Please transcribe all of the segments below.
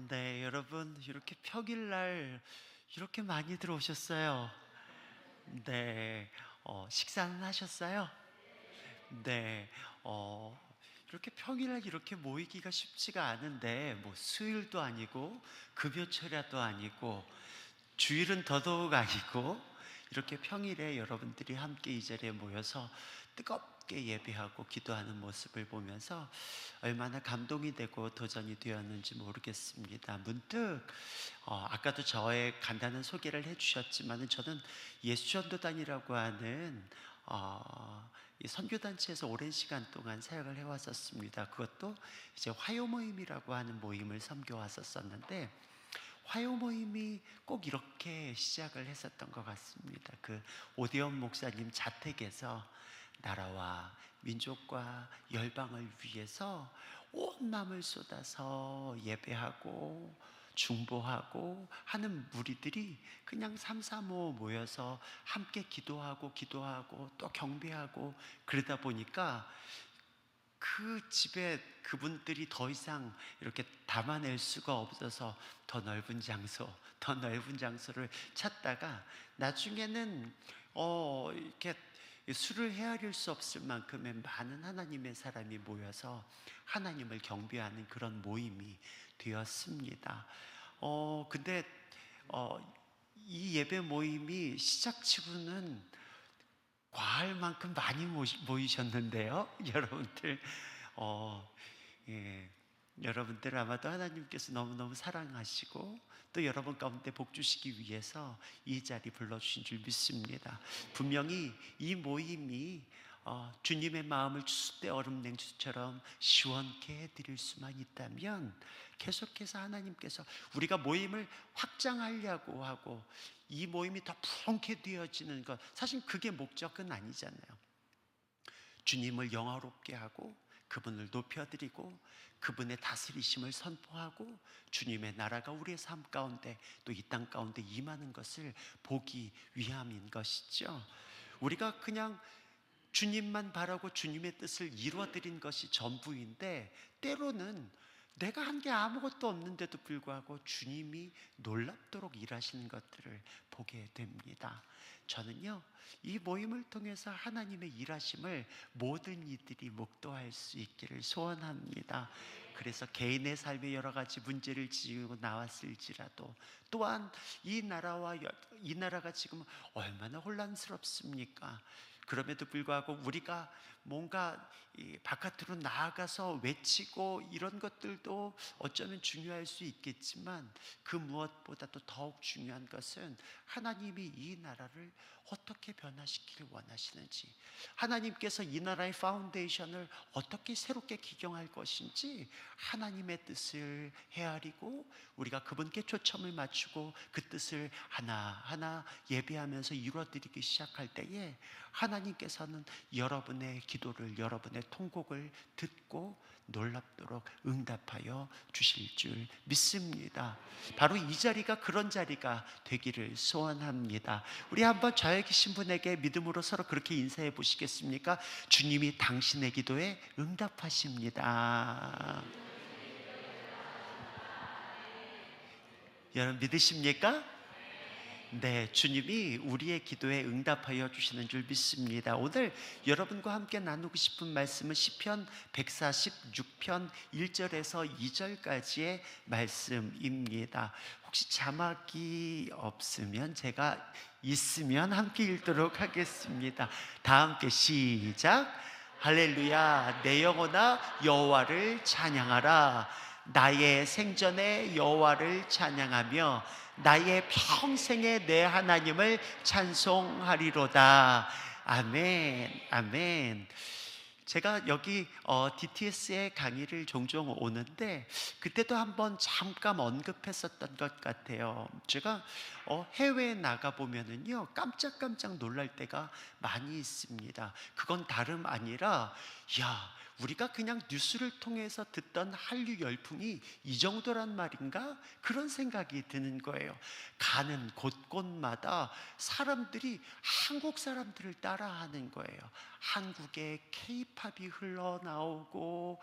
네, 여러분 이렇게 평일날 이렇게 많이 들어오셨어요. 네, 식사는 하셨어요? 네, 어, 이렇게 평일날 이렇게 모이기가 쉽지가 않은데 뭐 수요일도 아니고 금요철야도 아니고 주일은 더더욱 아니고 이렇게 평일에 여러분들이 함께 이 자리에 모여서 뜨겁게 예배하고 기도하는 모습을 보면서 얼마나 감동이 되고 도전이 되었는지 모르겠습니다. 문득 아까도 저의 간단한 소개를 해주셨지만 저는 예수전도단이라고 하는 이 선교단체에서 오랜 시간 동안 사역을 해왔었습니다. 그것도 이제 화요 모임이라고 하는 모임을 섬겨왔었는데 화요 모임이 꼭 이렇게 시작을 했었던 것 같습니다. 그 오디온 목사님 자택에서 나라와 민족과 열방을 위해서 온 마음을 쏟아서 예배하고 중보하고 하는 무리들이 그냥 삼삼오오 모여서 함께 기도하고 또 경배하고 그러다 보니까 그 집에 그분들이 더 이상 이렇게 담아낼 수가 없어서 더 넓은 장소를 찾다가 나중에는 이렇게 수를 헤아릴 수 없을 만큼의 많은 하나님의 사람이 모여서 하나님을 경배하는 그런 모임이 되었습니다. 근데 이 예배 모임이 시작치고는 과할 만큼 많이 모이셨는데요. 여러분들, 예, 여러분들 아마도 하나님께서 너무너무 사랑하시고 또 여러분 가운데 복 주시기 위해서 이 자리 불러주신 줄 믿습니다. 분명히 이 모임이 주님의 마음을 추수 때 얼음 냉수처럼 시원케 해드릴 수만 있다면 계속해서 하나님께서 우리가 모임을 확장하려고 하고 이 모임이 더 부흥케 되어지는 것, 사실 그게 목적은 아니잖아요. 주님을 영화롭게 하고 그분을 높여드리고 그분의 다스리심을 선포하고 주님의 나라가 우리의 삶 가운데 또 이 땅 가운데 임하는 것을 보기 위함인 것이죠. 우리가 그냥 주님만 바라고 주님의 뜻을 이루어드린 것이 전부인데 때로는 내가 한 게 아무것도 없는데도 불구하고 주님이 놀랍도록 일하시는 것들을 보게 됩니다. 저는요, 이 모임을 통해서 하나님의 일하심을 모든 이들이 목도할 수 있기를 소원합니다. 그래서 개인의 삶에 여러 가지 문제를 지고 나왔을지라도 또한 이 나라가 지금 얼마나 혼란스럽습니까? 그럼에도 불구하고 우리가 뭔가 바깥으로 나아가서 외치고 이런 것들도 어쩌면 중요할 수 있겠지만 그 무엇보다도 더욱 중요한 것은 하나님이 이 나라를 어떻게 변화시키길 원하시는지, 하나님께서 이 나라의 파운데이션을 어떻게 새롭게 기경할 것인지 하나님의 뜻을 헤아리고 우리가 그분께 초점을 맞추고 그 뜻을 하나하나 예배하면서 이루어드리기 시작할 때에 하나님께서는 여러분의 기도를, 여러분의 통곡을 듣고 놀랍도록 응답하여 주실 줄 믿습니다. 바로 이 자리가 그런 자리가 되기를 소원합니다. 우리 한번 좌에 계신 분에게 믿음으로 서로 그렇게 인사해 보시겠습니까? 주님이 당신의 기도에 응답하십니다. 여러분 믿으십니까? 네, 주님이 우리의 기도에 응답하여 주시는 줄 믿습니다. 오늘 여러분과 함께 나누고 싶은 말씀은 시편 146편 1절에서 2절까지의 말씀입니다. 혹시 자막이 없으면 제가 있으면 함께 읽도록 하겠습니다. 다 함께 시작. 할렐루야, 내 영혼아 여호와를 찬양하라. 나의 생전에 여호와를 찬양하며 나의 평생에 내 하나님을 찬송하리로다. 아멘, 아멘. 제가 여기 DTS의 강의를 종종 오는데 그때도 한번 잠깐 언급했었던 것 같아요. 제가 해외에 나가 보면은요 깜짝깜짝 놀랄 때가 많이 있습니다. 그건 다름 아니라 우리가 그냥 뉴스를 통해서 듣던 한류 열풍이 이 정도란 말인가? 그런 생각이 드는 거예요. 가는 곳곳마다 사람들이 한국 사람들을 따라하는 거예요. 한국의 케이팝이 흘러나오고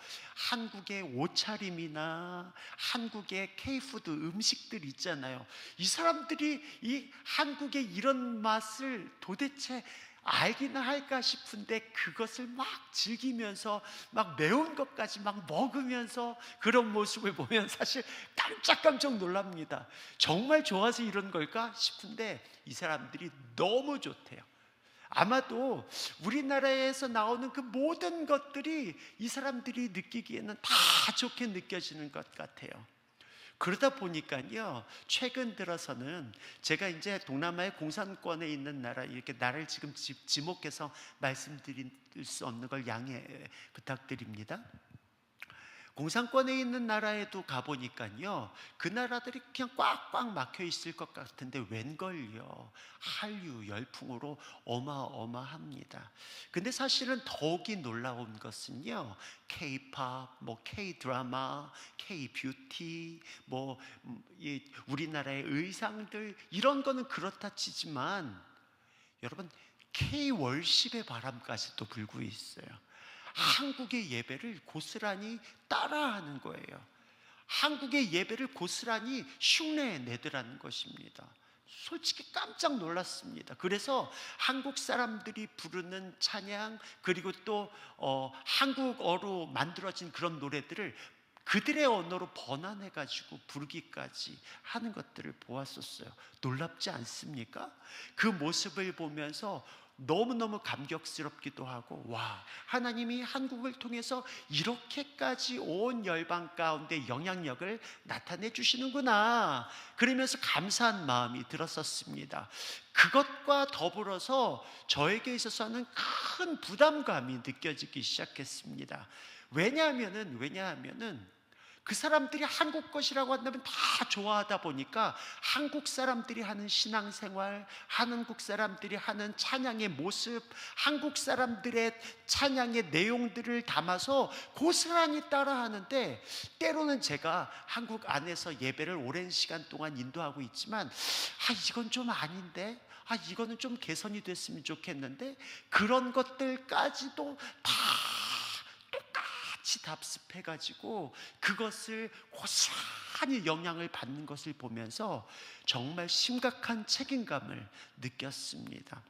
한국의 옷차림이나 한국의 케이푸드 음식들 있잖아요. 이 사람들이 이 한국의 이런 맛을 도대체 알기나 할까 싶은데 그것을 막 즐기면서 막 매운 것까지 막 먹으면서 그런 모습을 보면 사실 깜짝깜짝 놀랍니다. 정말 좋아서 이런 걸까 싶은데 이 사람들이 너무 좋대요. 아마도 우리나라에서 나오는 그 모든 것들이 이 사람들이 느끼기에는 다 좋게 느껴지는 것 같아요. 그러다 보니까요, 최근 들어서는 제가 이제 동남아의 공산권에 있는 나라, 이렇게 나라를 지금 지목해서 말씀드릴 수 없는 걸 양해 부탁드립니다. 공산권에 있는 나라에도 가보니까요, 그 나라들이 그냥 꽉꽉 막혀 있을 것 같은데 웬걸요, 한류 열풍으로 어마어마합니다. 근데 사실은 더욱이 놀라운 것은요, K-팝, 뭐 K-드라마, K-뷰티, 뭐 우리나라의 의상들 이런 거는 그렇다 치지만 여러분, K-월십의 바람까지도 불고 있어요. 한국의 예배를 고스란히 따라하는 거예요. 한국의 예배를 고스란히 흉내내더라는 것입니다. 솔직히 깜짝 놀랐습니다. 그래서 한국 사람들이 부르는 찬양, 그리고 또 한국어로 만들어진 그런 노래들을 그들의 언어로 번안해가지고 부르기까지 하는 것들을 보았었어요. 놀랍지 않습니까? 그 모습을 보면서 너무너무 감격스럽기도 하고, 와, 하나님이 한국을 통해서 이렇게까지 온 열방 가운데 영향력을 나타내 주시는구나, 그러면서 감사한 마음이 들었었습니다. 그것과 더불어서 저에게 있어서는 큰 부담감이 느껴지기 시작했습니다. 왜냐하면은 그 사람들이 한국 것이라고 한다면 다 좋아하다 보니까 한국 사람들이 하는 신앙생활, 한국 사람들이 하는 찬양의 모습, 한국 사람들의 찬양의 내용들을 담아서 고스란히 따라하는데, 때로는 제가 한국 안에서 예배를 오랜 시간 동안 인도하고 있지만 이건 좀 아닌데, 이거는 좀 개선이 됐으면 좋겠는데, 그런 것들까지도 다 똑같이 답습해가지고 그것을 고스란히 영향을 받는 것을 보면서 정말 심각한 책임감을 느꼈습니다.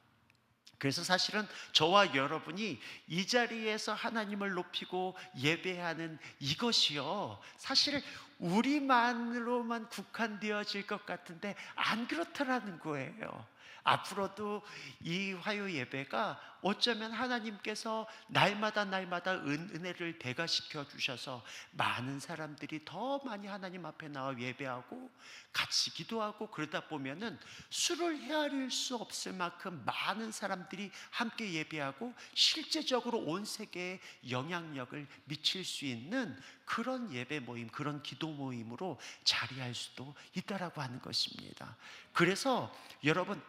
그래서 사실은 저와 여러분이 이 자리에서 하나님을 높이고 예배하는 이것이요, 사실 우리만으로만 국한되어질 것 같은데 안 그렇더라는 거예요. 앞으로도 이 화요 예배가 어쩌면 하나님께서 날마다 은혜를 배가시켜 주셔서 많은 사람들이 더 많이 하나님 앞에 나와 예배하고 같이 기도하고, 그러다 보면은 수를 헤아릴 수 없을 만큼 많은 사람들이 함께 예배하고 실제적으로 온 세계에 영향력을 미칠 수 있는 그런 예배 모임, 그런 기도 모임으로 자리할 수도 있다라고 하는 것입니다. 그래서 여러분,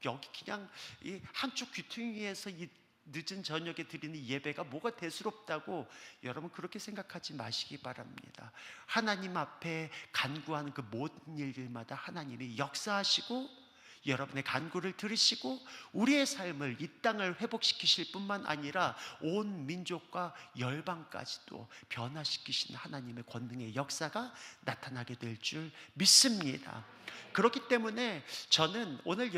여기 그냥 이 한쪽 귀퉁이에서 이 늦은 저녁에 드리는 예배가 뭐가 대수롭다고 여러분 그렇게 생각하지 마시기 바랍니다. 하나님 앞에 간구하는 그 모든 일들마다 하나님이 역사하시고 여러분의 간구를 들으시고 우리의 삶을, 이 땅을 회복시키실 뿐만 아니라 온 민족과 열방까지도 변화시키시는 하나님의 권능의 역사가 나타나게 될 줄 믿습니다. 그렇기 때문에 저는 오늘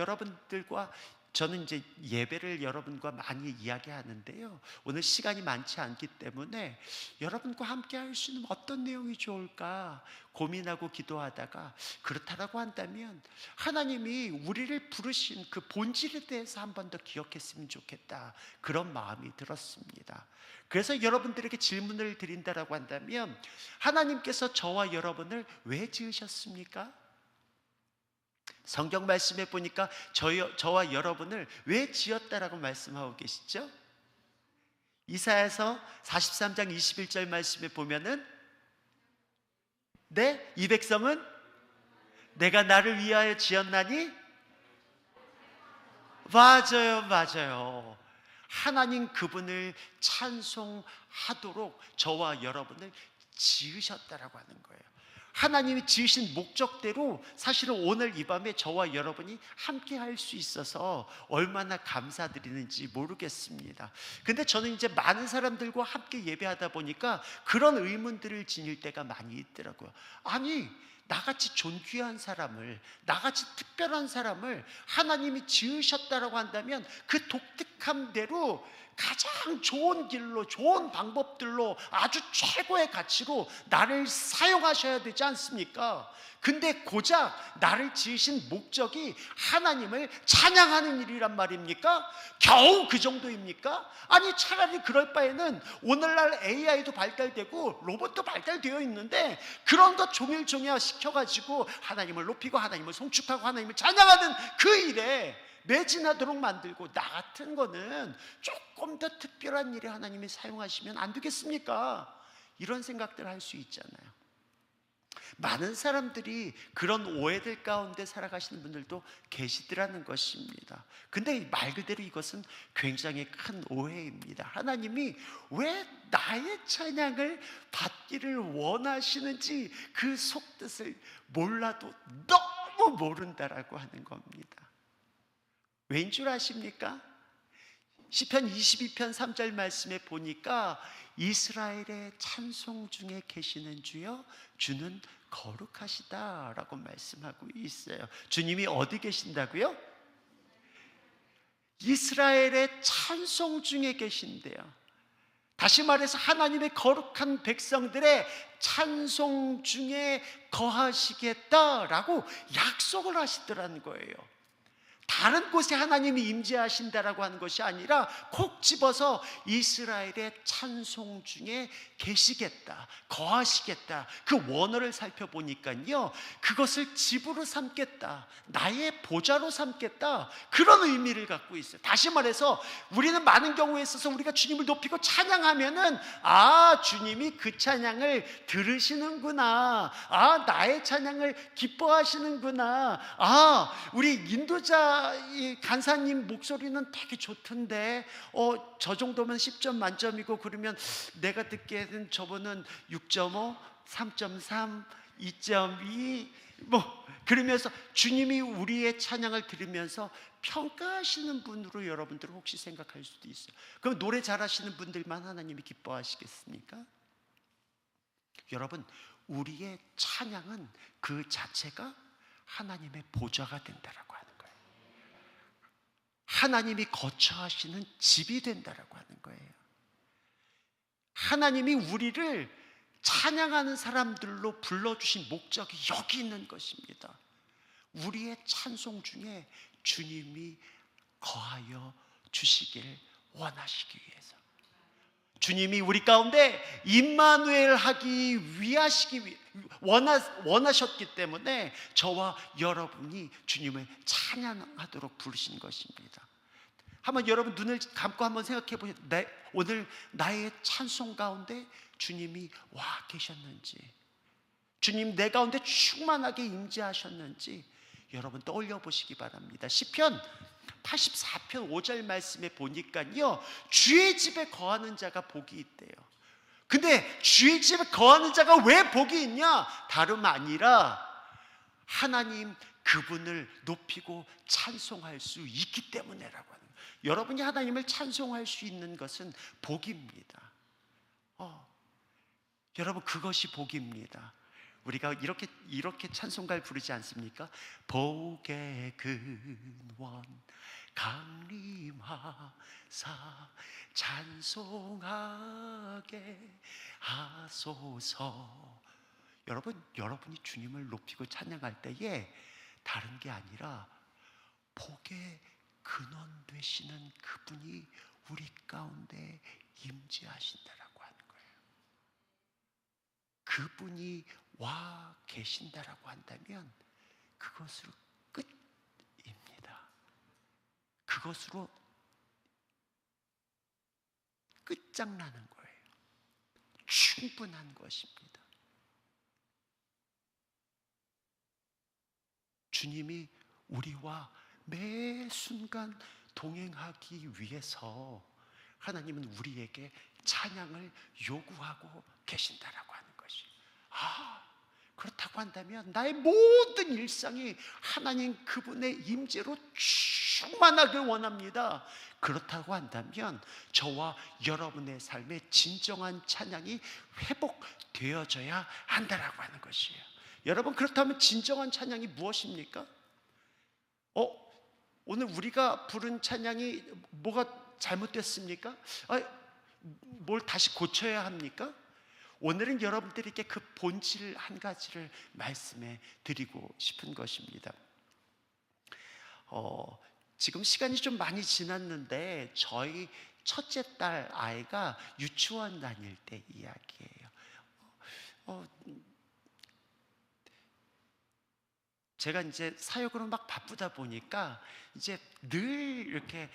저는 이제 예배를 여러분과 많이 이야기하는데요, 오늘 시간이 많지 않기 때문에 여러분과 함께 할 수 있는 어떤 내용이 좋을까 고민하고 기도하다가, 그렇다라고 한다면 하나님이 우리를 부르신 그 본질에 대해서 한 번 더 기억했으면 좋겠다, 그런 마음이 들었습니다. 그래서 여러분들에게 질문을 드린다라고 한다면, 하나님께서 저와 여러분을 왜 지으셨습니까? 성경 말씀에 보니까 저와 여러분을 왜 지었다라고 말씀하고 계시죠? 이사야서 43장 21절 말씀에 보면은, 이 백성은 내가 나를 위하여 지었나니? 맞아요. 하나님 그분을 찬송하도록 저와 여러분을 지으셨다라고 하는 거예요. 하나님이 지으신 목적대로 사실은 오늘 이 밤에 저와 여러분이 함께 할 수 있어서 얼마나 감사드리는지 모르겠습니다. 근데 저는 이제 많은 사람들과 함께 예배하다 보니까 그런 의문들을 지닐 때가 많이 있더라고요. 아니, 나같이 존귀한 사람을, 나같이 특별한 사람을 하나님이 지으셨다라고 한다면 그 독특함대로 가장 좋은 길로, 좋은 방법들로 아주 최고의 가치로 나를 사용하셔야 되지 않습니까? 근데 고작 나를 지으신 목적이 하나님을 찬양하는 일이란 말입니까? 겨우 그 정도입니까? 아니, 차라리 그럴 바에는 오늘날 AI도 발달되고 로봇도 발달되어 있는데 그런 거 종일종일 시켜가지고 하나님을 높이고 하나님을 송축하고 하나님을 찬양하는 그 일에 매진하도록 만들고, 나 같은 거는 조금 더 특별한 일에 하나님이 사용하시면 안 되겠습니까? 이런 생각들을 할 수 있잖아요. 많은 사람들이 그런 오해들 가운데 살아가시는 분들도 계시더라는 것입니다. 근데 말 그대로 이것은 굉장히 큰 오해입니다. 하나님이 왜 나의 찬양을 받기를 원하시는지 그 속뜻을 몰라도 너무 모른다라고 하는 겁니다. 왠 줄 아십니까? 시편 22편 3절 말씀에 보니까 이스라엘의 찬송 중에 계시는 주여, 주는 거룩하시다라고 말씀하고 있어요. 주님이 어디 계신다고요? 이스라엘의 찬송 중에 계신대요. 다시 말해서 하나님의 거룩한 백성들의 찬송 중에 거하시겠다라고 약속을 하시더라는 거예요. 다른 곳에 하나님이 임재하신다라고 하는 것이 아니라 콕 집어서 이스라엘의 찬송 중에 계시겠다, 거하시겠다, 그 원어를 살펴보니까요, 그것을 집으로 삼겠다, 나의 보좌로 삼겠다, 그런 의미를 갖고 있어요. 다시 말해서 우리는 많은 경우에 있어서 우리가 주님을 높이고 찬양하면은, 아, 주님이 그 찬양을 들으시는구나, 아, 나의 찬양을 기뻐하시는구나, 아, 우리 인도자 이 간사님 목소리는 되게 좋던데 저 정도면 10점 만점이고, 그러면 내가 듣기에는 저분은 6.5, 3.3, 2.2 뭐 그러면서 주님이 우리의 찬양을 들으면서 평가하시는 분으로 여러분들은 혹시 생각할 수도 있어요. 그럼 노래 잘하시는 분들만 하나님이 기뻐하시겠습니까? 여러분, 우리의 찬양은 그 자체가 하나님의 보좌가 된다라고 하는 거예요. 하나님이 거처하시는 집이 된다라고 하는 거예요. 하나님이 우리를 찬양하는 사람들로 불러주신 목적이 여기 있는 것입니다. 우리의 찬송 중에 주님이 거하여 주시길 원하시기 위해서, 주님이 우리 가운데 임마누엘 하기 원하셨기 때문에 저와 여러분이 주님을 찬양하도록 부르신 것입니다. 한번 여러분 눈을 감고 한번 생각해 보세요. 오늘 나의 찬송 가운데 주님이 와 계셨는지, 주님 내 가운데 충만하게 임재하셨는지 여러분 떠올려 보시기 바랍니다. 시편 84편 5절 말씀에 보니까요, 주의 집에 거하는 자가 복이 있대요. 근데 주의 집에 거하는 자가 왜 복이 있냐? 다름 아니라 하나님 그분을 높이고 찬송할 수 있기 때문에라고 하는 거예요. 여러분이 하나님을 찬송할 수 있는 것은 복입니다. 여러분, 그것이 복입니다. 우리가 이렇게 찬송가를 부르지 않습니까? 복의 근원 강림하사 찬송하게 하소서. 여러분이 주님을 높이고 찬양할 때에 다른 게 아니라 복의 근원 되시는 그분이 우리 가운데 임재하신다라고 하는 거예요. 그분이 와 계신다라고 한다면 그것으로 끝입니다. 그것으로 끝장나는 거예요. 충분한 것입니다. 주님이 우리와 매 순간 동행하기 위해서 하나님은 우리에게 찬양을 요구하고 계신다라고 하는 것이. 그렇다고 한다면 나의 모든 일상이 하나님 그분의 임재로 충만하길 원합니다. 그렇다고 한다면 저와 여러분의 삶에 진정한 찬양이 회복되어져야 한다라고 하는 것이에요. 여러분, 그렇다면 진정한 찬양이 무엇입니까? 오늘 우리가 부른 찬양이 뭐가 잘못됐습니까? 뭘 다시 고쳐야 합니까? 오늘은 여러분들에게 그 본질 한 가지를 말씀해 드리고 싶은 것입니다. 지금 시간이 좀 많이 지났는데 저희 첫째 딸 아이가 유치원 다닐 때 이야기예요. 제가 이제 사역으로 막 바쁘다 보니까 이제 늘 이렇게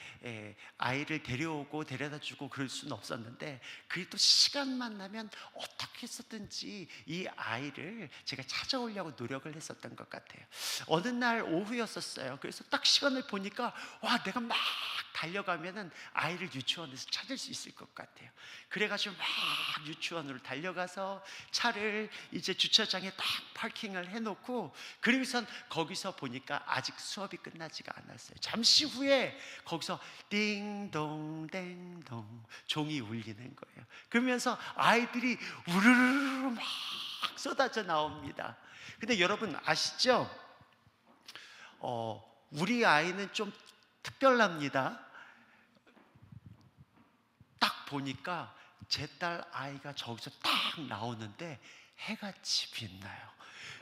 아이를 데려오고 데려다주고 그럴 수는 없었는데, 그래도 시간만 나면 어떻게 해서든지 이 아이를 제가 찾아오려고 노력을 했었던 것 같아요. 어느 날 오후였었어요. 그래서 딱 시간을 보니까 와, 내가 막 달려가면은 아이를 유치원에서 찾을 수 있을 것 같아요. 그래가지고 막 유치원으로 달려가서 차를 이제 주차장에 딱 파킹을 해놓고, 그리고선 거기서 보니까 아직 수업이 끝나지가 않았어요. 잠시 후에 거기서 띵동 땡동 종이 울리는 거예요. 그러면서 아이들이 우르르 막 쏟아져 나옵니다. 근데 여러분 아시죠? 우리 아이는 좀 특별합니다. 딱 보니까 제 딸 아이가 저기서 딱 나오는데 해같이 빛나요.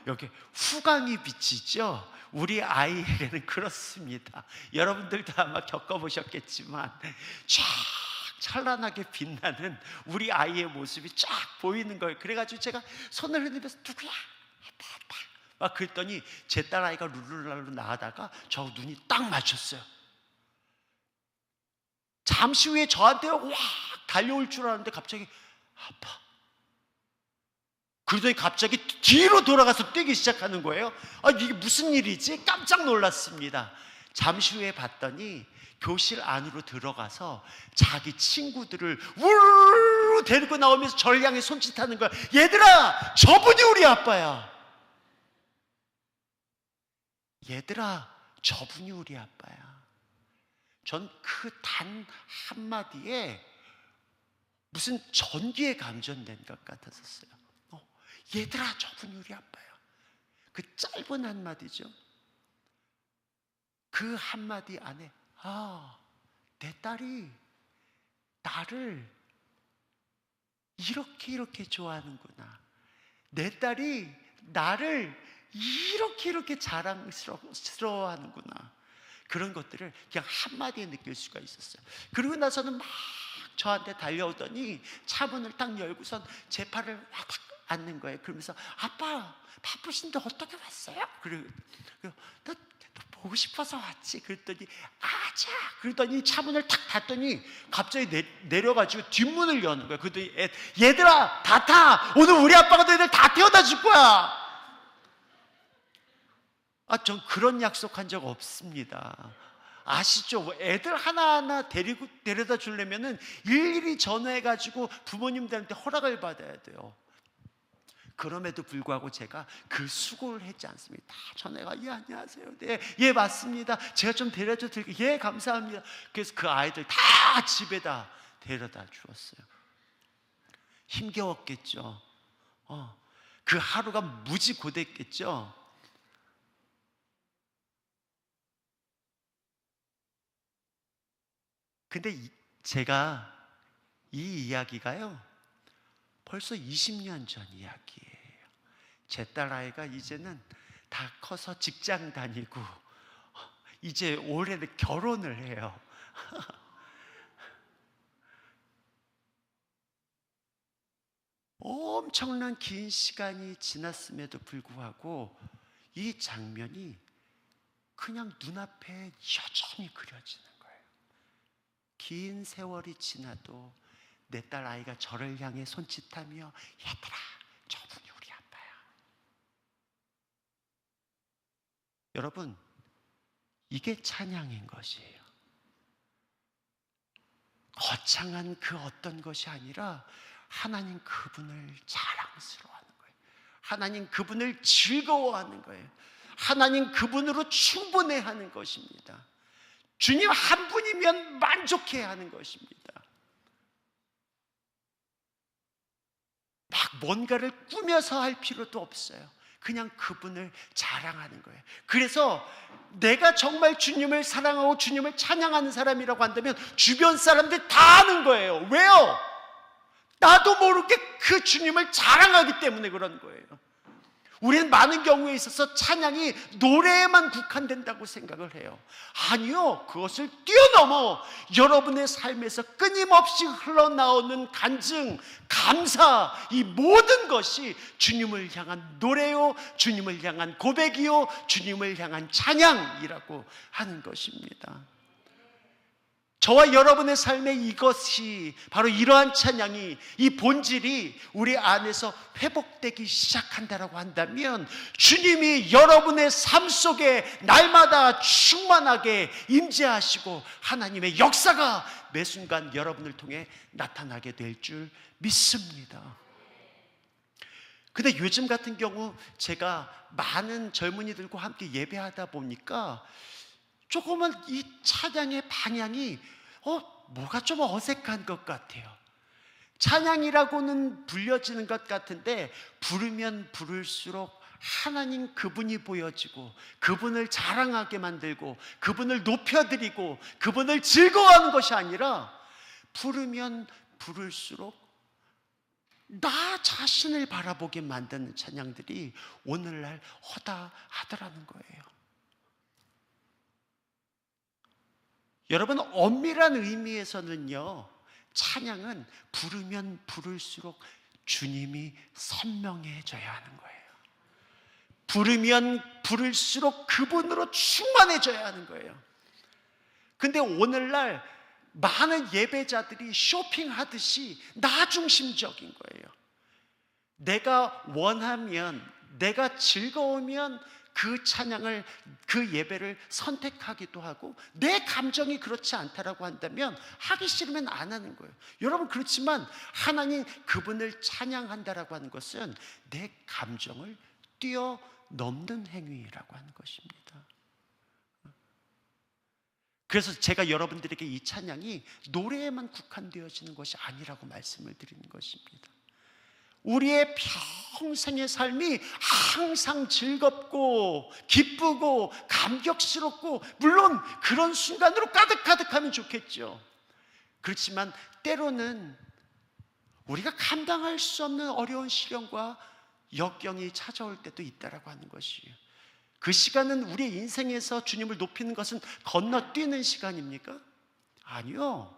여기 후광이 비치죠? 우리 아이에게는 그렇습니다. 여러분들도 아마 겪어보셨겠지만 쫙 찬란하게 빛나는 우리 아이의 모습이 쫙 보이는 거예요. 그래가지고 제가 손을 흔들면서 누구야? 막 그랬더니 제 딸 아이가 룰루랄루 나가다가 저 눈이 딱 맞췄어요. 잠시 후에 저한테 확 달려올 줄 알았는데 갑자기 아빠. 그러더니 갑자기 뒤로 돌아가서 뛰기 시작하는 거예요. 이게 무슨 일이지? 깜짝 놀랐습니다. 잠시 후에 봤더니 교실 안으로 들어가서 자기 친구들을 우르르 데리고 나오면서 저를 향해 손짓하는 거야. 얘들아, 저분이 우리 아빠야. 얘들아, 저분이 우리 아빠야. 전 그 단 한마디에 무슨 전기에 감전된 것 같았었어요. 얘들아, 저분이 우리 아빠야. 그 짧은 한마디죠. 그 한마디 안에 내 딸이 나를 이렇게 좋아하는구나. 내 딸이 나를 이렇게 자랑스러워하는구나. 그런 것들을 그냥 한마디에 느낄 수가 있었어요. 그리고 나서는 막 저한테 달려오더니 차문을 딱 열고선 제 팔을 와닥 앉는 거예요. 그러면서 아빠 바쁘신데 어떻게 왔어요? 그리고 너 보고 싶어서 왔지. 그랬더니 아자. 그러더니 차문을 탁 닫더니 갑자기 내려가지고 뒷문을 여는 거예요. 그랬더니 얘들아 다 타. 오늘 우리 아빠가 너희들 다 태워다 줄 거야. 전 그런 약속한 적 없습니다. 아시죠? 애들 하나하나 데려다 주려면은 일일이 전화해가지고 부모님들한테 허락을 받아야 돼요. 그럼에도 불구하고 제가 그 수고를 했지 않습니다. 다 전화가 예 안녕하세요. 네, 예 맞습니다. 제가 좀 데려다 드릴게요. 예 감사합니다. 그래서 그 아이들 다 집에다 데려다 주었어요. 힘겨웠겠죠. 그 하루가 무지 고됐겠죠. 근데 제가 이 이야기가요 벌써 20년 전 이야기예요. 제 딸아이가 이제는 다 커서 직장 다니고 이제 올해는 결혼을 해요. 엄청난 긴 시간이 지났음에도 불구하고 이 장면이 그냥 눈앞에 여전히 그려지는 거예요. 긴 세월이 지나도 내 딸 아이가 저를 향해 손짓하며 얘들아 저분이 우리 아빠야. 여러분 이게 찬양인 것이에요. 거창한 그 어떤 것이 아니라 하나님 그분을 자랑스러워하는 거예요. 하나님 그분을 즐거워하는 거예요. 하나님 그분으로 충분해하는 것입니다. 주님 한 분이면 만족해야 하는 것입니다. 막 뭔가를 꾸며서 할 필요도 없어요. 그냥 그분을 자랑하는 거예요. 그래서 내가 정말 주님을 사랑하고 주님을 찬양하는 사람이라고 한다면 주변 사람들 다 아는 거예요. 왜요? 나도 모르게 그 주님을 자랑하기 때문에 그런 거예요. 우리는 많은 경우에 있어서 찬양이 노래에만 국한된다고 생각을 해요. 아니요, 그것을 뛰어넘어 여러분의 삶에서 끊임없이 흘러나오는 간증, 감사, 이 모든 것이 주님을 향한 노래요, 주님을 향한 고백이요, 주님을 향한 찬양이라고 하는 것입니다. 저와 여러분의 삶에 이것이 바로 이러한 찬양이, 이 본질이 우리 안에서 회복되기 시작한다라고 한다면 주님이 여러분의 삶 속에 날마다 충만하게 임재하시고 하나님의 역사가 매 순간 여러분을 통해 나타나게 될 줄 믿습니다. 근데 요즘 같은 경우 제가 많은 젊은이들과 함께 예배하다 보니까 조금은 이 찬양의 방향이 뭐가 좀 어색한 것 같아요. 찬양이라고는 불려지는 것 같은데 부르면 부를수록 하나님 그분이 보여지고 그분을 자랑하게 만들고 그분을 높여드리고 그분을 즐거워하는 것이 아니라 부르면 부를수록 나 자신을 바라보게 만드는 찬양들이 오늘날 허다하더라는 거예요. 여러분, 엄밀한 의미에서는요, 찬양은 부르면 부를수록 주님이 선명해져야 하는 거예요. 부르면 부를수록 그분으로 충만해져야 하는 거예요. 근데 오늘날 많은 예배자들이 쇼핑하듯이 나 중심적인 거예요. 내가 원하면, 내가 즐거우면 그 찬양을, 그 예배를 선택하기도 하고 내 감정이 그렇지 않다라고 한다면 하기 싫으면 안 하는 거예요. 여러분, 그렇지만 하나님 그분을 찬양한다라고 하는 것은 내 감정을 뛰어넘는 행위라고 하는 것입니다. 그래서 제가 여러분들에게 이 찬양이 노래에만 국한되어지는 것이 아니라고 말씀을 드리는 것입니다. 우리의 평생의 삶이 항상 즐겁고 기쁘고 감격스럽고, 물론 그런 순간으로 가득가득하면 좋겠죠. 그렇지만 때로는 우리가 감당할 수 없는 어려운 시련과 역경이 찾아올 때도 있다라고 하는 것이에요. 그 시간은 우리의 인생에서 주님을 높이는 것은 건너뛰는 시간입니까? 아니요.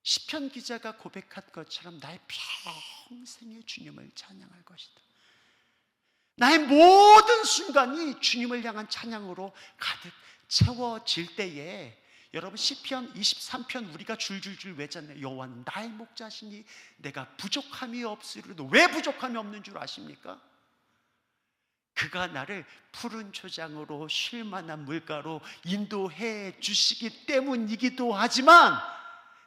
시편 기자가 고백한 것처럼 나의 평생의 주님을 찬양할 것이다. 나의 모든 순간이 주님을 향한 찬양으로 가득 채워질 때에, 여러분, 시편 23편 우리가 줄줄줄 외잖아요. 여호와는 나의 목자시니 내가 부족함이 없으리로다. 왜 부족함이 없는 줄 아십니까? 그가 나를 푸른 초장으로 쉴 만한 물가로 인도해 주시기 때문이기도 하지만,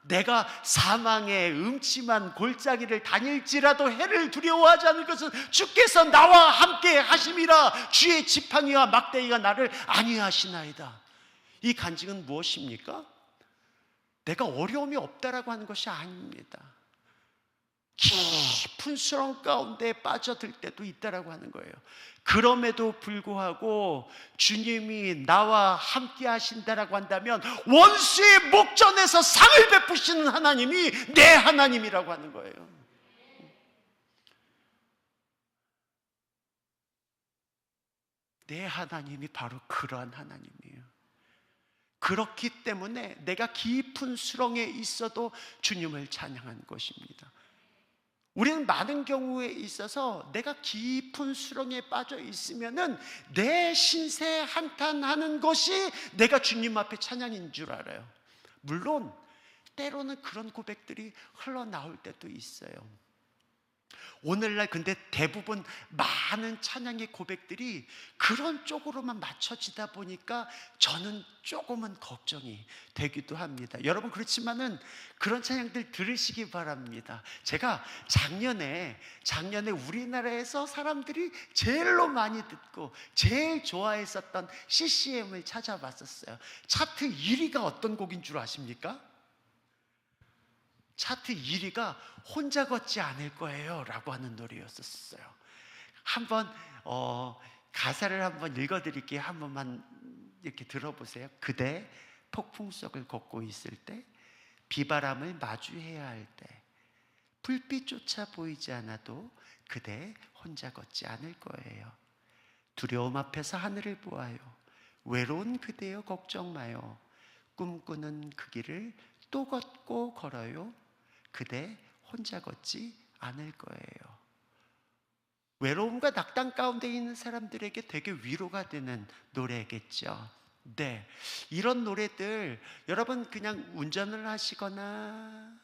내가 사망의 음침한 골짜기를 다닐지라도 해를 두려워하지 않을 것은 주께서 나와 함께 하심이라. 주의 지팡이와 막대기가 나를 안위하시나이다. 이 간증은 무엇입니까? 내가 어려움이 없다라고 하는 것이 아닙니다. 깊은 수렁 가운데 빠져들 때도 있다라고 하는 거예요. 그럼에도 불구하고 주님이 나와 함께 하신다라고 한다면 원수의 목전에서 상을 베푸시는 하나님이 내 하나님이라고 하는 거예요. 내 하나님이 바로 그러한 하나님이에요. 그렇기 때문에 내가 깊은 수렁에 있어도 주님을 찬양하는 것입니다. 우리는 많은 경우에 있어서 내가 깊은 수렁에 빠져 있으면은 내 신세 한탄하는 것이 내가 주님 앞에 찬양인 줄 알아요. 물론 때로는 그런 고백들이 흘러나올 때도 있어요. 오늘날 근데 대부분 많은 찬양의 고백들이 그런 쪽으로만 맞춰지다 보니까 저는 조금은 걱정이 되기도 합니다. 여러분, 그렇지만은 그런 찬양들 들으시기 바랍니다. 제가 작년에 우리나라에서 사람들이 제일로 많이 듣고 제일 좋아했었던 CCM을 찾아봤었어요. 차트 1위가 어떤 곡인 줄 아십니까? 차트 1위가 혼자 걷지 않을 거예요 라고 하는 노래였었어요. 한번 가사를 한번 읽어드릴게요. 한 번만 이렇게 들어보세요. 그대 폭풍 속을 걷고 있을 때, 비바람을 마주해야 할 때, 불빛조차 보이지 않아도 그대 혼자 걷지 않을 거예요. 두려움 앞에서 하늘을 보아요. 외로운 그대여 걱정 마요. 꿈꾸는 그 길을 또 걷고 걸어요. 그대 혼자 걷지 않을 거예요. 외로움과 낙담 가운데 있는 사람들에게 되게 위로가 되는 노래겠죠. 네, 이런 노래들 여러분 그냥 운전을 하시거나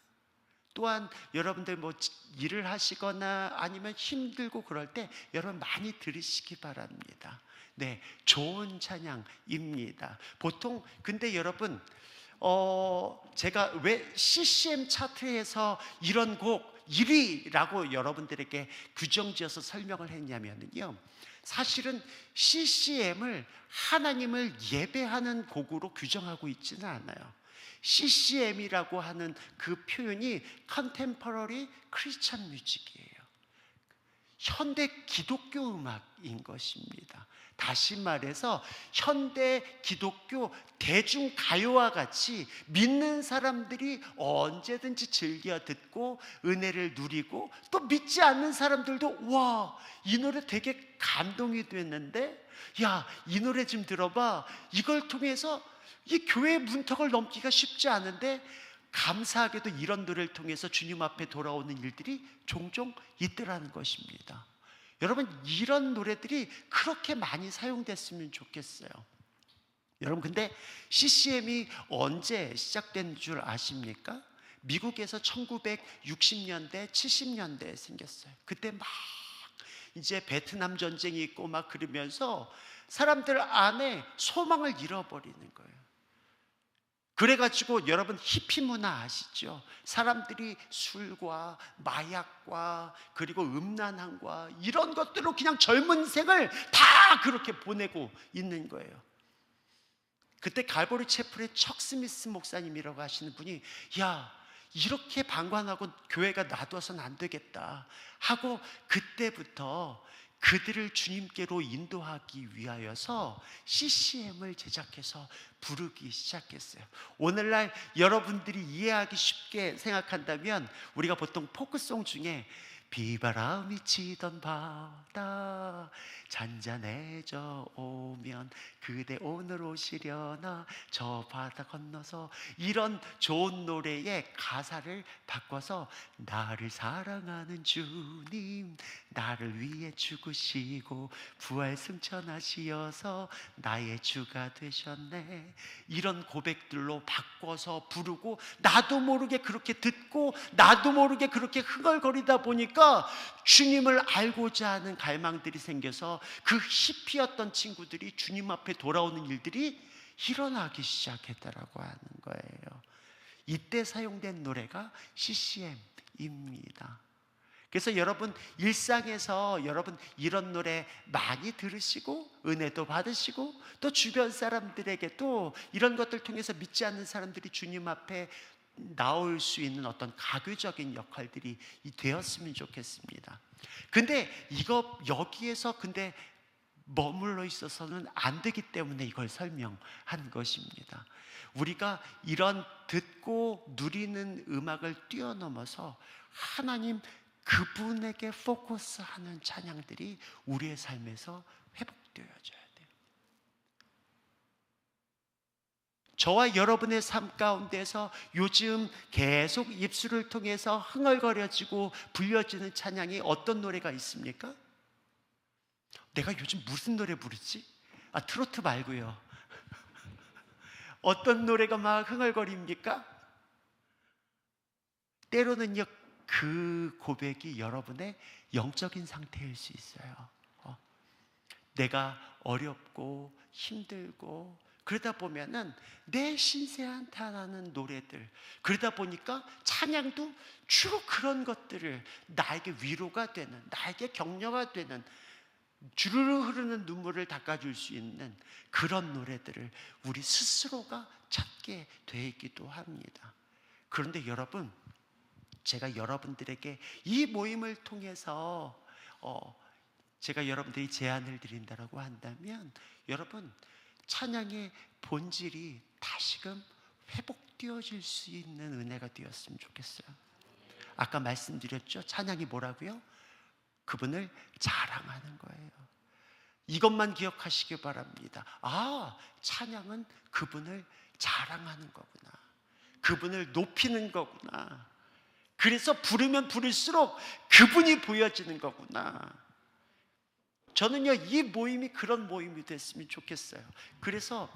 또한 여러분들 뭐 일을 하시거나 아니면 힘들고 그럴 때 여러분 많이 들으시기 바랍니다. 네, 좋은 찬양입니다. 보통 근데 여러분 제가 왜 CCM 차트에서 이런 곡 1위라고 여러분들에게 규정지어서 설명을 했냐면요, 사실은 CCM을 하나님을 예배하는 곡으로 규정하고 있지는 않아요. CCM이라고 하는 그 표현이 Contemporary Christian Music이에요. 현대 기독교 음악인 것입니다. 다시 말해서 현대 기독교 대중가요와 같이 믿는 사람들이 언제든지 즐겨 듣고 은혜를 누리고, 또 믿지 않는 사람들도 와, 이 노래 되게 감동이 됐는데, 야, 이 노래 좀 들어봐, 이걸 통해서 이 교회의 문턱을 넘기가 쉽지 않은데 감사하게도 이런 노래를 통해서 주님 앞에 돌아오는 일들이 종종 있더라는 것입니다. 여러분, 이런 노래들이 그렇게 많이 사용됐으면 좋겠어요. 여러분, 근데 CCM이 언제 시작된 줄 아십니까? 미국에서 1960년대, 70년대에 생겼어요. 그때 막 이제 베트남 전쟁이 있고 막 그러면서 사람들 안에 소망을 잃어버리는 거예요. 그래가지고 여러분, 히피 문화 아시죠? 사람들이 술과 마약과 그리고 음란함과 이런 것들로 그냥 젊은 생을 다 그렇게 보내고 있는 거예요. 그때 갈보리 채플의 척 스미스 목사님이라고 하시는 분이, 야, 이렇게 방관하고 교회가 놔둬서는 안 되겠다 하고 그때부터 그들을 주님께로 인도하기 위하여서 CCM을 제작해서 부르기 시작했어요. 오늘날 여러분들이 이해하기 쉽게 생각한다면 우리가 보통 포크송 중에 비바람이 치던 바다 잔잔해져 오면 그대 오늘 오시려나 저 바다 건너서, 이런 좋은 노래의 가사를 바꿔서 나를 사랑하는 주님 나를 위해 죽으시고 부활 승천하시어서 나의 주가 되셨네, 이런 고백들로 바꿔서 부르고, 나도 모르게 그렇게 듣고 나도 모르게 그렇게 흥얼거리다 보니까 주님을 알고자 하는 갈망들이 생겨서 그 히피였던 친구들이 주님 앞에 돌아오는 일들이 일어나기 시작했다라고 하는 거예요. 이때 사용된 노래가 CCM입니다. 그래서 여러분, 일상에서 여러분 이런 노래 많이 들으시고 은혜도 받으시고, 또 주변 사람들에게도 이런 것들 통해서 믿지 않는 사람들이 주님 앞에 나올 수 있는 어떤 가교적인 역할들이 되었으면 좋겠습니다. 근데 여기에서 근데 머물러 있어서는 안 되기 때문에 이걸 설명한 것입니다. 우리가 이런 듣고 누리는 음악을 뛰어넘어서 하나님 그분에게 포커스하는 찬양들이 우리의 삶에서 회복되어져야 돼요. 저와 여러분의 삶 가운데서 요즘 계속 입술을 통해서 흥얼거려지고 불려지는 찬양이 어떤 노래가 있습니까? 내가 요즘 무슨 노래 부르지? 트로트 말고요. 어떤 노래가 막 흥얼거립니까? 때로는요, 그 고백이 여러분의 영적인 상태일 수 있어요. 내가 어렵고 힘들고 그러다 보면은 내 신세 한탄하는 노래들, 그러다 보니까 찬양도 주로 그런 것들을 나에게 위로가 되는, 나에게 격려가 되는, 주르르 흐르는 눈물을 닦아줄 수 있는 그런 노래들을 우리 스스로가 찾게 되기도 합니다. 그런데 여러분, 제가 여러분들에게 이 모임을 통해서 제가 여러분들이 제안을 드린다라고 한다면, 여러분, 찬양의 본질이 다시금 회복되어질 수 있는 은혜가 되었으면 좋겠어요. 아까 말씀드렸죠? 찬양이 뭐라고요? 그분을 자랑하는 거예요. 이것만 기억하시기 바랍니다. 아, 찬양은 그분을 자랑하는 거구나. 그분을 높이는 거구나. 그래서 부르면 부를수록 그분이 보여지는 거구나. 저는요, 이 모임이 그런 모임이 됐으면 좋겠어요. 그래서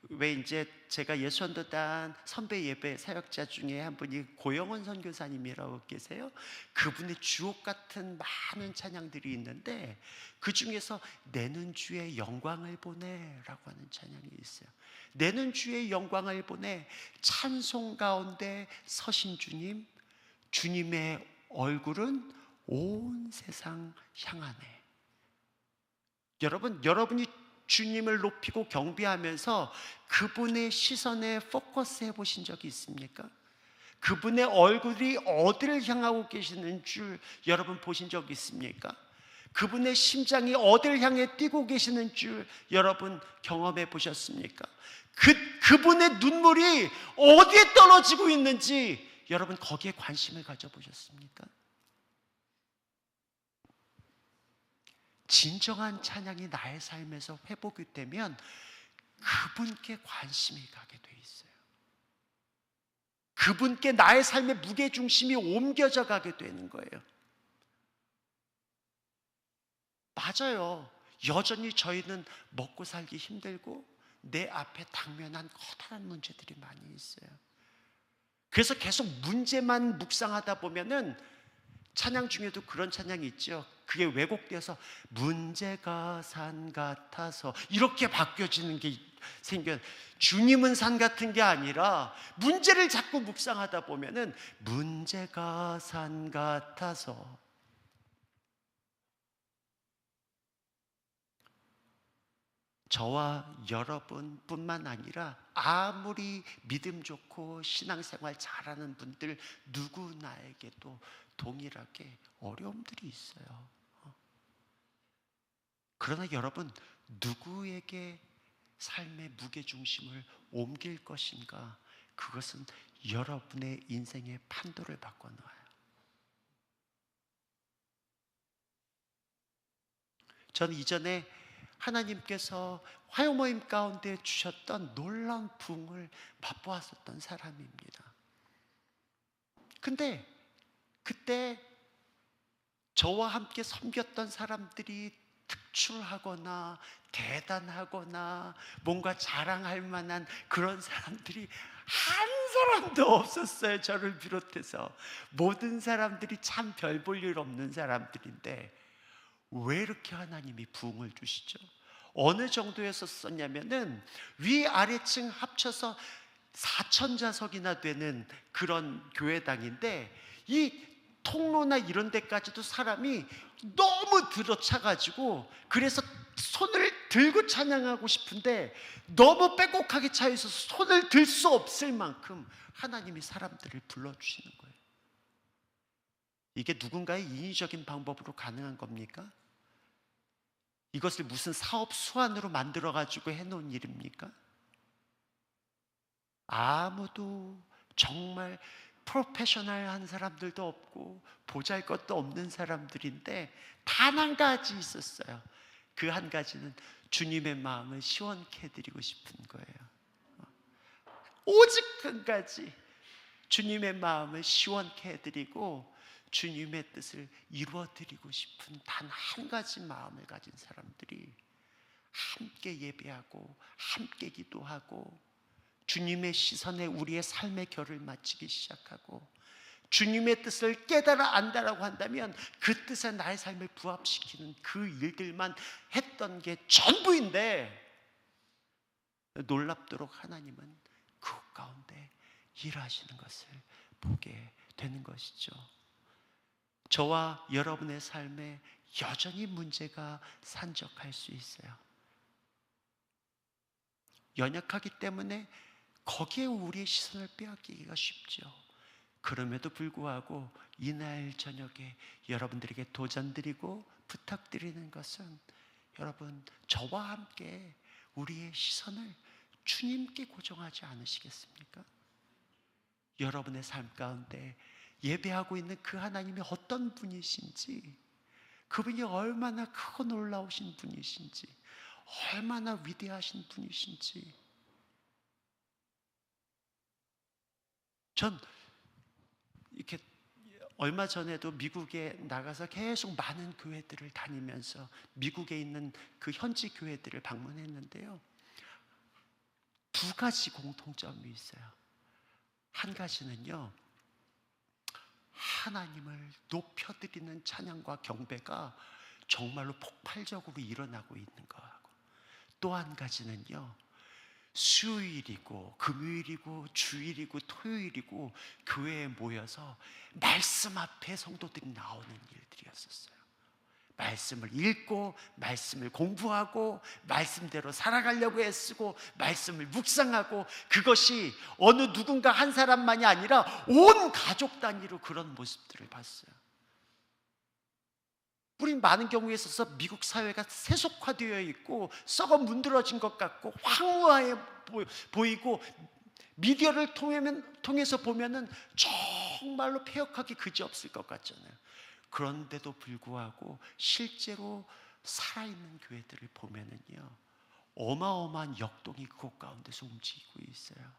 왜 이제 제가 예수원도단 선배 예배 사역자 중에 한 분이 고영원 선교사님이라고 계세요. 그분의 주옥 같은 많은 찬양들이 있는데 그 중에서 내는 주의 영광을 보내라고 하는 찬양이 있어요. 내는 주의 영광을 보내, 찬송 가운데 서신 주님, 주님의 얼굴은 온 세상 향하네. 여러분, 여러분이 주님을 높이고 경배하면서 그분의 시선에 포커스 해보신 적이 있습니까? 그분의 얼굴이 어디를 향하고 계시는 줄 여러분 보신 적 있습니까? 그분의 심장이 어디를 향해 뛰고 계시는 줄 여러분 경험해 보셨습니까? 그분의 눈물이 어디에 떨어지고 있는지 여러분 거기에 관심을 가져보셨습니까? 진정한 찬양이 나의 삶에서 회복이 되면 그분께 관심이 가게 돼 있어요. 그분께 나의 삶의 무게중심이 옮겨져 가게 되는 거예요. 맞아요. 여전히 저희는 먹고 살기 힘들고 내 앞에 당면한 커다란 문제들이 많이 있어요. 그래서 계속 문제만 묵상하다 보면은 찬양 중에도 그런 찬양이 있죠. 그게 왜곡되어서 문제가 산 같아서 이렇게 바뀌어지는 게 생겨요. 주님은 산 같은 게 아니라 문제를 자꾸 묵상하다 보면은 문제가 산 같아서. 저와 여러분뿐만 아니라 아무리 믿음 좋고 신앙생활 잘하는 분들 누구나에게도 동일하게 어려움들이 있어요. 그러나 여러분, 누구에게 삶의 무게중심을 옮길 것인가? 그것은 여러분의 인생의 판도를 바꿔놓아요. 저는 이전에 하나님께서 화요모임 가운데 주셨던 놀라운 부흥을 맛보았었던 사람입니다. 근데 그때 저와 함께 섬겼던 사람들이 특출하거나 대단하거나 뭔가 자랑할 만한 그런 사람들이 한 사람도 없었어요. 저를 비롯해서 모든 사람들이 참 별 볼 일 없는 사람들인데 왜 이렇게 하나님이 부흥을 주시죠? 어느 정도에서 썼냐면은 위아래층 합쳐서 4,000자석이나 되는 그런 교회당인데 이 통로나 이런 데까지도 사람이 너무 들어차가지고 그래서 손을 들고 찬양하고 싶은데 너무 빼곡하게 차 있어서 손을 들 수 없을 만큼 하나님이 사람들을 불러주시는 거예요. 이게 누군가의 인위적인 방법으로 가능한 겁니까? 이것을 무슨 사업 수완으로 만들어가지고 해놓은 일입니까? 아무도 정말 프로페셔널한 사람들도 없고 보잘것도 없는 사람들인데 단 한 가지 있었어요. 그 한 가지는 주님의 마음을 시원케 해드리고 싶은 거예요. 오직 한 가지, 주님의 마음을 시원케 해드리고 주님의 뜻을 이루어드리고 싶은 단 한 가지 마음을 가진 사람들이 함께 예배하고 함께 기도하고 주님의 시선에 우리의 삶의 결을 맞추기 시작하고 주님의 뜻을 깨달아 안다라고 한다면 그 뜻에 나의 삶을 부합시키는 그 일들만 했던 게 전부인데, 놀랍도록 하나님은 그 가운데 일하시는 것을 보게 되는 것이죠. 저와 여러분의 삶에 여전히 문제가 산적할 수 있어요. 연약하기 때문에 거기에 우리의 시선을 빼앗기기가 쉽죠. 그럼에도 불구하고 이날 저녁에 여러분들에게 도전드리고 부탁드리는 것은, 여러분 저와 함께 우리의 시선을 주님께 고정하지 않으시겠습니까? 여러분의 삶 가운데 예배하고 있는 그 하나님이 어떤 분이신지, 그분이 얼마나 크고 놀라우신 분이신지, 얼마나 위대하신 분이신지, 전 이렇게 얼마 전에도 미국에 나가서 계속 많은 교회들을 다니면서 미국에 있는 그 현지 교회들을 방문했는데요, 두 가지 공통점이 있어요. 한 가지는요, 하나님을 높여드리는 찬양과 경배가 정말로 폭발적으로 일어나고 있는 거하고, 또 한 가지는요, 수요일이고 금요일이고 주일이고 토요일이고 교회에 모여서 말씀 앞에 성도들이 나오는 일들이었었어요. 말씀을 읽고 말씀을 공부하고 말씀대로 살아가려고 애쓰고 말씀을 묵상하고, 그것이 어느 누군가 한 사람만이 아니라 온 가족 단위로 그런 모습들을 봤어요. 우린 많은 경우에 있어서 미국 사회가 세속화되어 있고 썩어 문드러진 것 같고 황무하게 보이고, 미디어를 통해서 보면은 정말로 폐역하기 그지없을 것 같잖아요. 그런데도 불구하고 실제로 살아있는 교회들을 보면은요, 어마어마한 역동이 그곳 가운데서 움직이고 있어요.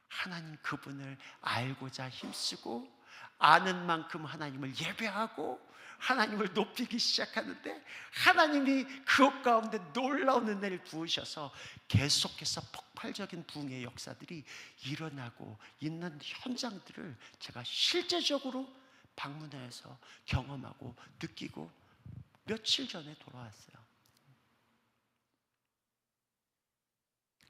하나님 그분을 알고자 힘쓰고 아는 만큼 하나님을 예배하고 하나님을 높이기 시작하는데, 하나님이 그것 가운데 놀라운 은혜를 부으셔서 계속해서 폭발적인 부흥의 역사들이 일어나고 있는 현장들을 제가 실제적으로 방문해서 경험하고 느끼고 며칠 전에 돌아왔어요.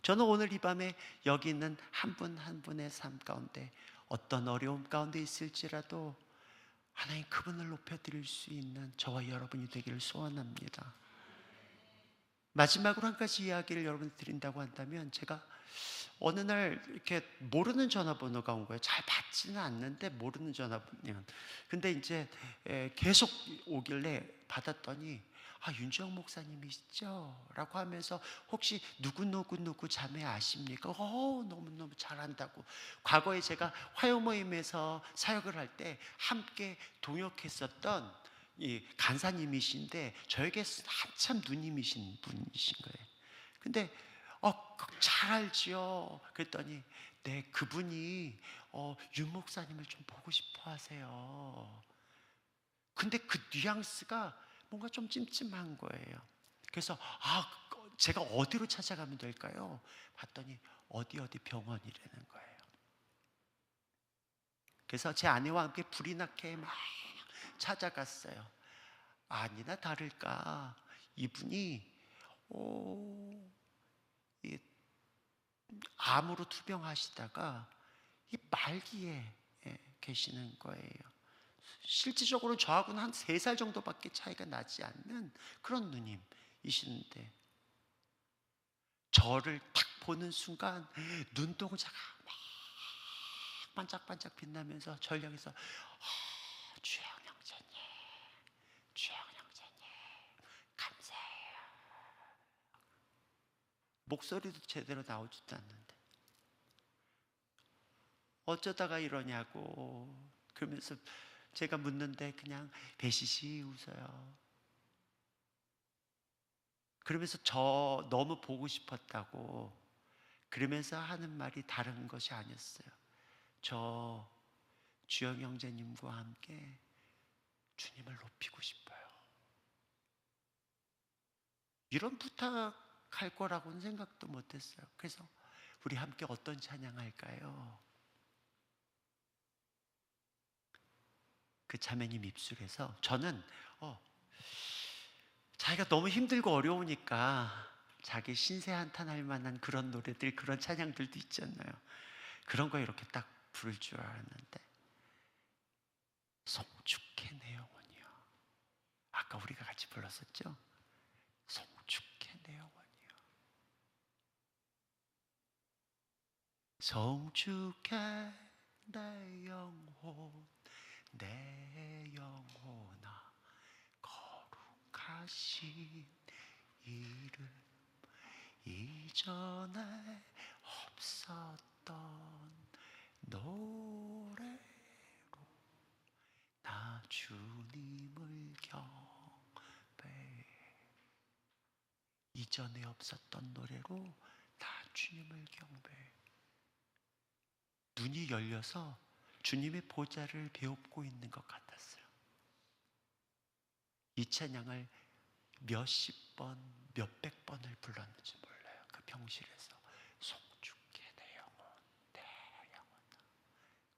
저는 오늘 이 밤에 여기 있는 한 분 한 분의 삶 가운데 어떤 어려움 가운데 있을지라도 하나님 그분을 높여드릴 수 있는 저와 여러분이 되기를 소원합니다. 마지막으로 한 가지 이야기를 여러분께 드린다고 한다면, 제가 어느 날 이렇게 모르는 전화번호가 온 거예요. 잘 받지는 않는데 모르는 전화번호. 근데 이제 계속 오길래 받았더니, 아, 윤주영 목사님이시죠? 라고 하면서, 혹시 누구 자매 아십니까? 너무너무 잘한다고. 과거에 제가 화요 모임에서 사역을 할 때 함께 동역했었던 이 간사님이신데 저에게 한참 누님이신 분이신 거예요. 근데 잘 알지요. 그랬더니 네, 그분이 윤 목사님을 좀 보고 싶어 하세요. 근데 그 뉘앙스가 뭔가 좀 찜찜한 거예요. 그래서 제가 어디로 찾아가면 될까요? 봤더니 어디 병원이라는 거예요. 그래서 제 아내와 함께 불이 나게 막 찾아갔어요. 아니나 다를까 이분이 이 암으로 투병하시다가 이 말기에 계시는 거예요. 실질적으로 저하고는 한 3살 정도밖에 차이가 나지 않는 그런 누님이시는데, 저를 딱 보는 순간 눈동자가 막 반짝반짝 빛나면서 저를 향해서 주영 형제님, 주영 형제님 감사해요. 목소리도 제대로 나오지도 않는데 어쩌다가 이러냐고 그러면서 제가 묻는데 그냥 배시시 웃어요. 그러면서 저 너무 보고 싶었다고, 그러면서 하는 말이 다른 것이 아니었어요. 저 주영 형제님과 함께 주님을 높이고 싶어요. 이런 부탁할 거라고는 생각도 못했어요. 그래서 우리 함께 어떤 찬양할까요? 그 자매님 입술에서 저는 자기가 너무 힘들고 어려우니까 자기 신세 한탄할 만한 그런 노래들, 그런 찬양들도 있잖아요. 그런 거 이렇게 딱 부를 줄 알았는데, 송축해 내 영혼이여. 아까 우리가 같이 불렀었죠? 송축해 내 영혼이여. 송축해 내 영혼, 내 영혼아, 거룩하신 이름, 이전에 없었던 노래로 나 주님을 경배해. 이전에 없었던 노래로 나 주님을 경배해. 눈이 열려서 주님의 보좌를 배웁고 있는 것 같았어요. 이 찬양을 몇십 번, 몇백 번을 불렀는지 몰라요. 그 병실에서. 송축해 내 영혼, 내 영혼아,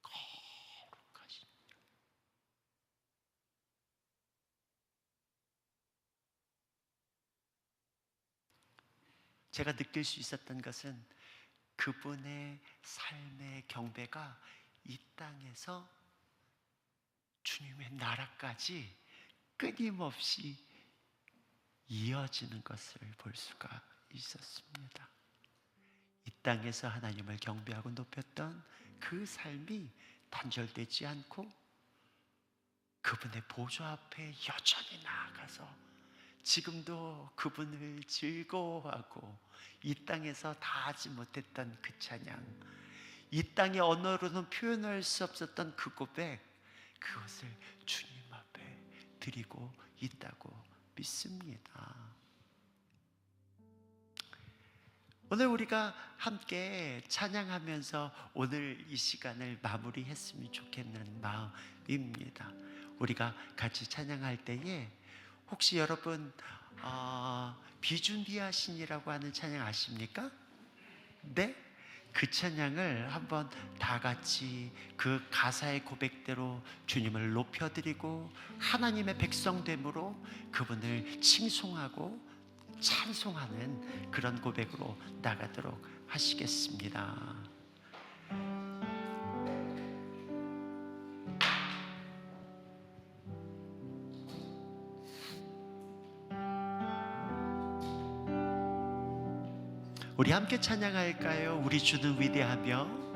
거룩하신. 제가 느낄 수 있었던 것은 그분의 삶의 경배가 이 땅에서 주님의 나라까지 끊임없이 이어지는 것을 볼 수가 있었습니다. 이 땅에서 하나님을 경배하고 높였던 그 삶이 단절되지 않고 그분의 보좌 앞에 여전히 나아가서 지금도 그분을 즐거워하고 이 땅에서 다 하지 못했던 그 찬양, 이 땅의 언어로는 표현할 수 없었던 그 고백, 그것을 주님 앞에 드리고 있다고 믿습니다. 오늘 우리가 함께 찬양하면서 오늘 이 시간을 마무리했으면 좋겠는 마음입니다. 우리가 같이 찬양할 때에 혹시 여러분 비준비하신이라고 하는 찬양 아십니까? 네? 그 찬양을 한번 다 같이 그 가사의 고백대로 주님을 높여드리고 하나님의 백성됨으로 그분을 칭송하고 찬송하는 그런 고백으로 나가도록 하시겠습니다. 우리 함께 찬양할까요? 우리 주는 위대하며